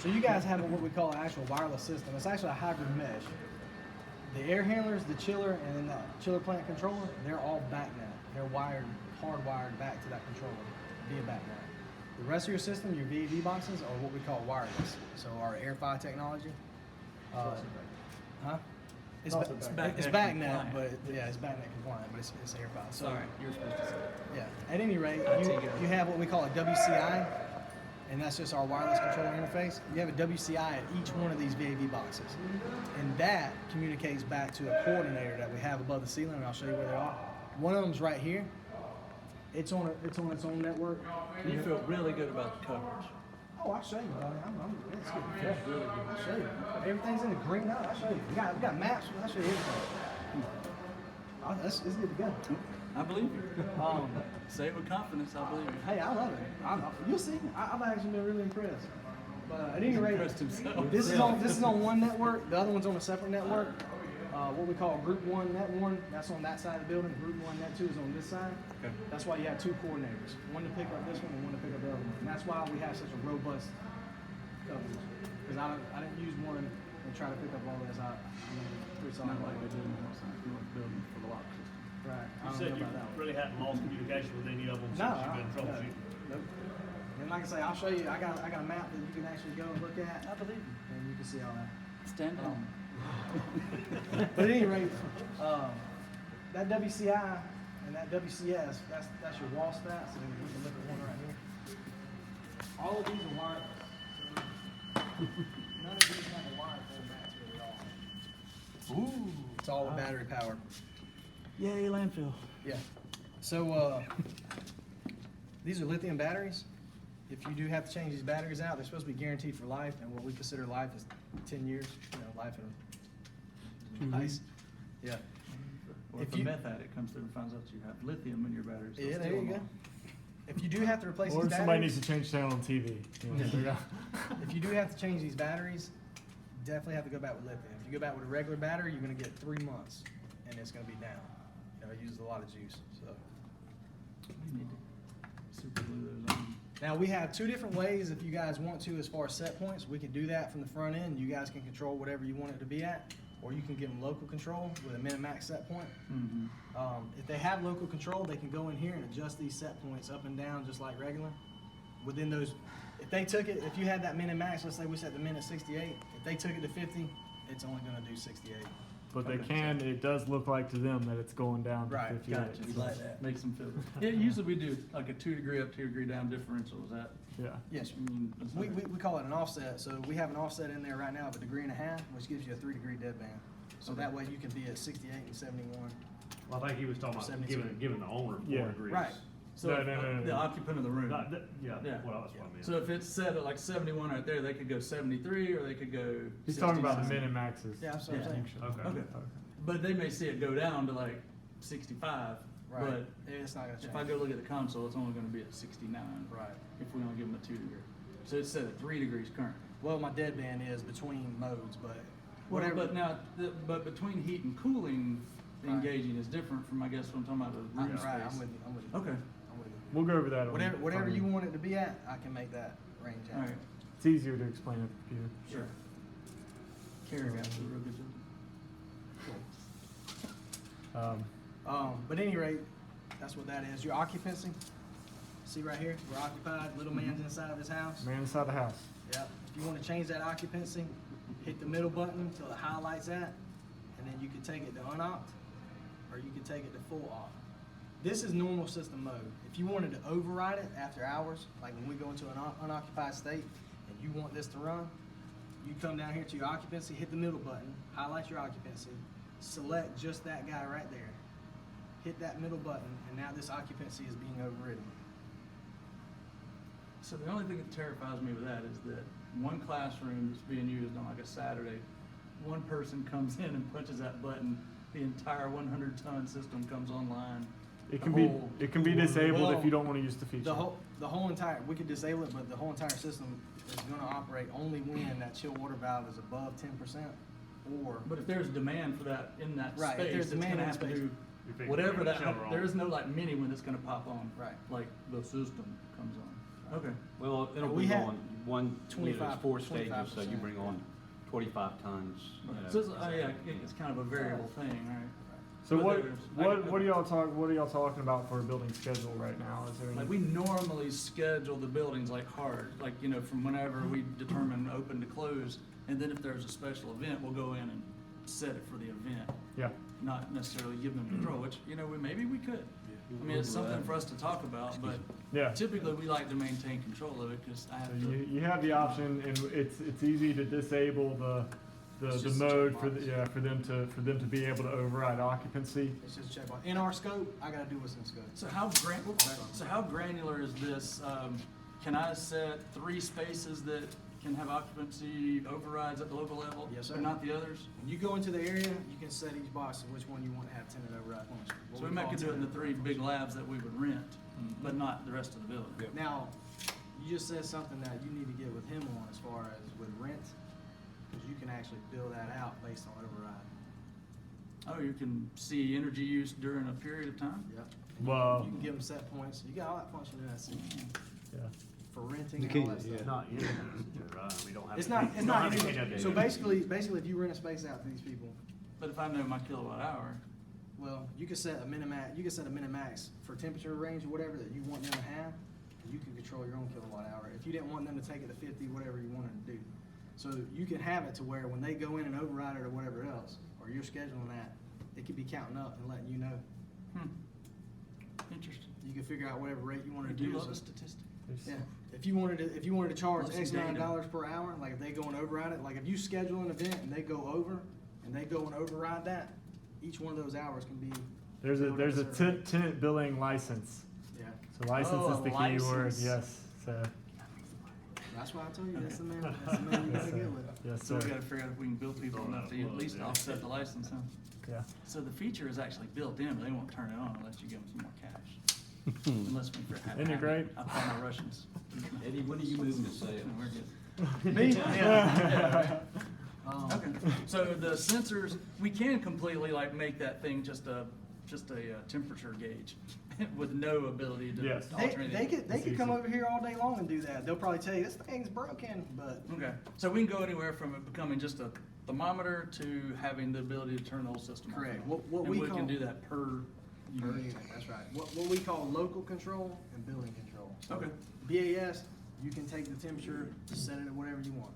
So you guys have what we call an actual wireless system. It's actually a hybrid mesh. The air handlers, the chiller, and then the chiller plant controller, they're all BACnet. They're hardwired back to that controller via BACnet. The rest of your system, your VAV boxes, are what we call wireless. So our AirFi technology. It's BACnet, but it's BACnet compliant, but it's AirFi. So, sorry, you're supposed to say it. Yeah. At any rate, you have what we call a WCI, and that's just our wireless controller interface. You have a WCI at each one of these VAV boxes, and that communicates back to a coordinator that we have above the ceiling, and I'll show you where they are. One of them's right here. It's on its own network. You feel really good about the coverage. Oh, I'll show you, buddy. It's good. Yeah, really good. I'll show you. Everything's in the green. I'll show you. We got maps. I'll show you everything. It's good to go. I believe you. Say it with confidence. I believe you. Hey, I love it. You'll see. I've actually been really impressed. But at any rate, this is on one network. The other one's on a separate network. What we call Group 1, Net 1, that's on that side of the building. Group 1, Net 2 is on this side. Okay. That's why you have two coordinators, one to pick up this one and one to pick up the other one. And that's why we have such a robust coverage. Because I didn't use one and try to pick up all this. It's not like they do in the building for the lock system. Right. You said you really hadn't lost communication with any of them since you've been troubleshooting. Nope. And like I say, I'll show you. I got a map that you can actually go and look at. I believe you. And you can see all that. Stand down. But at any rate, that WCI and that WCS, that's your wall stats, and we can look at one right here. All of these are wireless. None of these have a wire going back to it at all. Ooh. It's all with battery power. Yay, landfill. Yeah. So these are lithium batteries. If you do have to change these batteries out, they're supposed to be guaranteed for life, and what we consider life is 10 years, life in ice. Yeah. Or if a meth addict comes through and finds out you have lithium in your batteries. Yeah, there you go. If you do have to replace or these batteries, somebody needs to change channel on TV. If you do have to change these batteries, definitely have to go back with lithium. If you go back with a regular battery, you're going to get 3 months, and it's going to be down. It uses a lot of juice. So. You need to super glue those on. Now we have two different ways if you guys want to as far as set points. We can do that from the front end. You guys can control whatever you want it to be at, or you can give them local control with a min-max set point. Mm-hmm. If they have local control, they can go in here and adjust these set points up and down just like regular. Within those, if they took it, if you had that min and max, let's say we set the min at 68, if they took it to 50, it's only going to do 68. But they can, it does look like to them that it's going down to Right, 58. Gotcha. Like that. Makes them feel good. Yeah, usually we do like a 2 degree up, 2 degree down differential. Is that? Yeah. Yes, That's we not- call it an offset. So we have an offset in there right now of 1.5 degrees, which gives you a 3 degree deadband. So Okay. that way you can be at 68 and 71. Well, I think he was talking about 72. giving the owner 4 Yeah. degrees. Right. So No. the occupant of the room. Yeah, Yeah. well, that's what I meant. So if it's set at like 71 right there, they could go 73 or they could go. He's talking about the 69. min and maxes. Yeah, that's what I'm Yeah. saying. Okay. Okay. But they may see it go down to like 65. Right. But It's not going to change. if I go look at the console, it's only going to be at 69. Right. If we only give them a 2 degree. So it's set at 3 degrees currently. Well, my deadband is between modes, but Well, whatever. but now, but between heat and cooling, Right. engaging is different from, I guess, what I'm talking about the room Right, space. I'm with you. Okay. I'm with you. We'll go over that. Whatever you want it to be at, I can make that range All out. right. It's easier to explain at the computer. Sure. Carrie got a real good job. But at any rate, that's what that is. Your occupancy. See right here, we're occupied. Little man's inside of his house. Man inside the house. Yep. If you want to change that occupancy, hit the middle button until it highlights that, and then you can take it to unoct, or you can take it to full off. This is normal system mode. If you wanted to override it after hours, like when we go into an unoccupied state, and you want this to run, you come down here to your occupancy, hit the middle button, highlight your occupancy, select just that guy right there, hit that middle button, and now this occupancy is being overridden. So the only thing that terrifies me with that is that one classroom that's being used on like a Saturday, one person comes in and punches that button, the entire 100-ton system comes online. It can be disabled if you don't want to use the feature. The whole entire, we could disable it, but the whole entire system is going to operate only when that chill water valve is above 10%, or But if there's demand for that in that Right, if space, there's it's demand gonna in have to space. do If it whatever can that. shut her There off. is no like mini one that's gonna pop on. Right. Like the system comes on. Okay. Well, it'll We be had on one, you know, 25 it's 4 stages, so you 25%, bring on 25 tons. You know. So it's, yeah, it's kind of a variable thing, right? So But what, there's- what are y'all talking about for a building schedule right now? Is there any? Like, we normally schedule the buildings like hard, like, you know, from whenever we determine open to close. And then if there's a special event, we'll go in and set it for the event, Yeah, not necessarily give them control, which, you know, maybe we could. I mean, it's something for us to talk about, but yeah. typically we like to maintain control of it, because I So have you to, have the option, and it's easy to disable the It's the just a mode for checkbox. for them to be able to override occupancy. It's just a check box. In our scope, I gotta do what's in scope. so how granular is this? Can I set 3 spaces that can have occupancy overrides at the local level? Yes, sir. But not the others? When you go into the area, you can set each box to which one you want to have tenant override function. So we might could do it in the 3 big labs that we would rent, but not the rest of the building. Now, you just said something that you need to get with him on as far as with rent, because you can actually build that out based on override. Oh, you can see energy use during a period of time? Yep. Well- You can give them set points. You got all that function in that system Yeah. for renting The and all key, that stuff. yeah. Not you, we don't have. It's not, we it's don't not, have any of so that. basically, if you rent a space out to these people, But if I know my kilowatt hour, well, you could set a minimax, you could set a minimax for temperature range or whatever that you want them to have, and you can control your own kilowatt hour. If you didn't want them to take it to 50, whatever you wanted to do. So you can have it to where when they go in and override it or whatever else, or you're scheduling that, it could be counting up and letting you know. interesting. You can figure out whatever rate you I wanted to do do. love So- a statistic. Yeah, if you wanted to charge Love some X amount of data. dollars per hour, like if they go and override it, like if you schedule an event and they go over, and they go and override that, each one of those hours can be. There's billed a at certain rate. tenant billing license. Yeah, So license Oh, is the a key word. license. Yes. So that's why I told you, that's the man you gotta get with. yes, So we sir. gotta figure out if we can bill people enough to at least offset the license, huh? Yeah. So the feature is actually built in, but they won't turn it on unless you give them some more cash. Unless we have. Isn't it great? I call my Russians. Eddie, when are you moving to sale? We're good. Me? Yeah. Okay. Okay, so the sensors, we can completely like make that thing just a temperature gauge with no ability to Yes. alter anything. They It's could come easy. over here all day long and do that. They'll probably tell you, this thing's broken, but Okay, so we can go anywhere from it becoming just a thermometer to having the ability to turn the whole system on. Correct. What And we we call- can do that per per unit. unit, that's right. What we call local control and building control. So Okay. BAS, you can take the temperature, set it at whatever you want.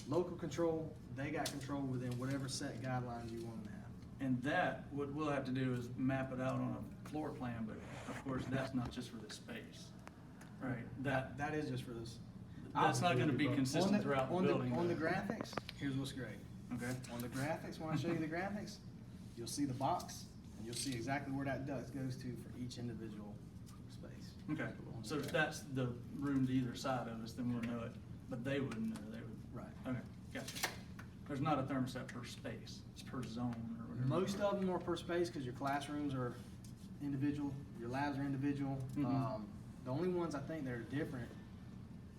Local control, they got control within whatever set guidelines you want them to have. And that, what we'll have to do is map it out on a floor plan, but of course, that's not just for this space. Right, That is just for this. that's not gonna be On consistent the- throughout the on building. On the but- graphics, here's what's great. Okay, On the graphics, when I show you the graphics, you'll see the box, and you'll see exactly where that duct goes to for each individual space. okay, so if that's the room to either side of us, then we'll know it, but they wouldn't know, they would. Right. Okay, gotcha. There's not a thermostat per space, it's per zone or whatever. Most of them are per space, because your classrooms are individual, your labs are individual. Mhm. The only ones I think that are different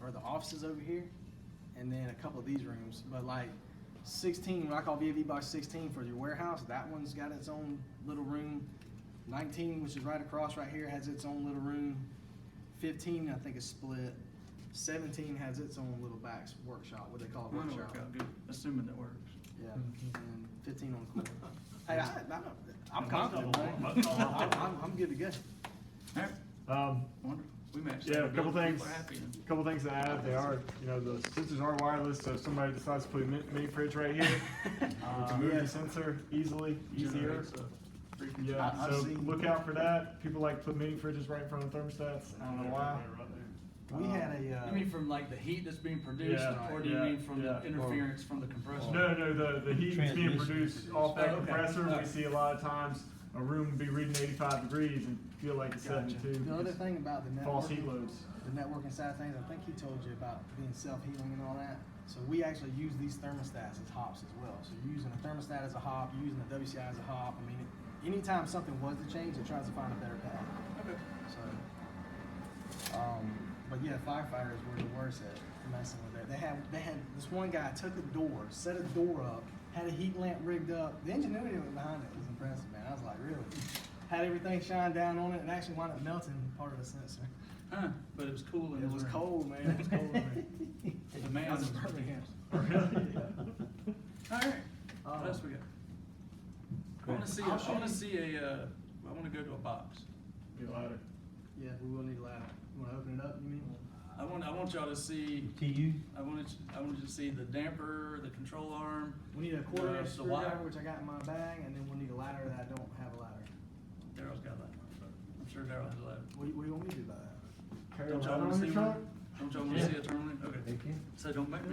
are the offices over here, and then a couple of these rooms, but like 16, what I call VAV box 16 for your warehouse, that one's got its own little room. 19, which is right across right here, has its own little room. 15, I think is split. 17 has its own little back workshop, what they call a That'll workshop. work out good, assuming that works. Yeah, Mhm. and 15 on the corner. Hey, I'm confident, man. I'm good to go. All right, wonderful. We may actually Yeah, have a couple building things. people happy then. Couple things to add. They are, the sensors are wireless, so if somebody decides to put a mini fridge right here, we can move Yeah. the sensor easier. Generates a frequency. Yeah, I've so seen- look out for that. People like to put mini fridges right in front of thermostats. I don't know why. We had a, You mean from like the heat that's being produced, Yeah, or do you yeah, mean from the yeah. interference from the compressor? No, the heat that's being Transmission. produced off that Oh, okay. compressor. We Okay. see a lot of times a room be reading 85 degrees and feel like it's Gotcha. 72. the other because thing about the false heat networking, loads. the networking side of things, I think he told you about being self-healing and all that. So we actually use these thermostats as hops as well. So you're using a thermostat as a hop, you're using a WCI as a hop. I mean, anytime something was to change, it tries to find a better path. Okay. So, but yeah, firefighters were the worst at messing with that. They had this one guy took a door, set a door up, had a heat lamp rigged up. The ingenuity that went behind it was impressive, man. I was like, really? Had everything shine down on it and actually wound up melting part of the sensor. Huh, but it was cool in It his was room. cold, man, it was cold in there. The man That was was in Birmingham. Alright, what else we got? I wanna see, I wanna go to a box. Get a ladder. Yeah, we will need a ladder. You wanna open it up, you mean? I want y'all to see, TU? I want you to see the damper, the control arm. We need a quarter inch The wire. screwdriver, which I got in my bag, and then we'll need a ladder that I don't have a ladder. Daryl's got that. I'm sure Daryl has that. What do you want me to do about that? Carry a Don't y'all ladder wanna on see your one? truck? Don't y'all wanna see it terminally? Okay. They can. So don't make me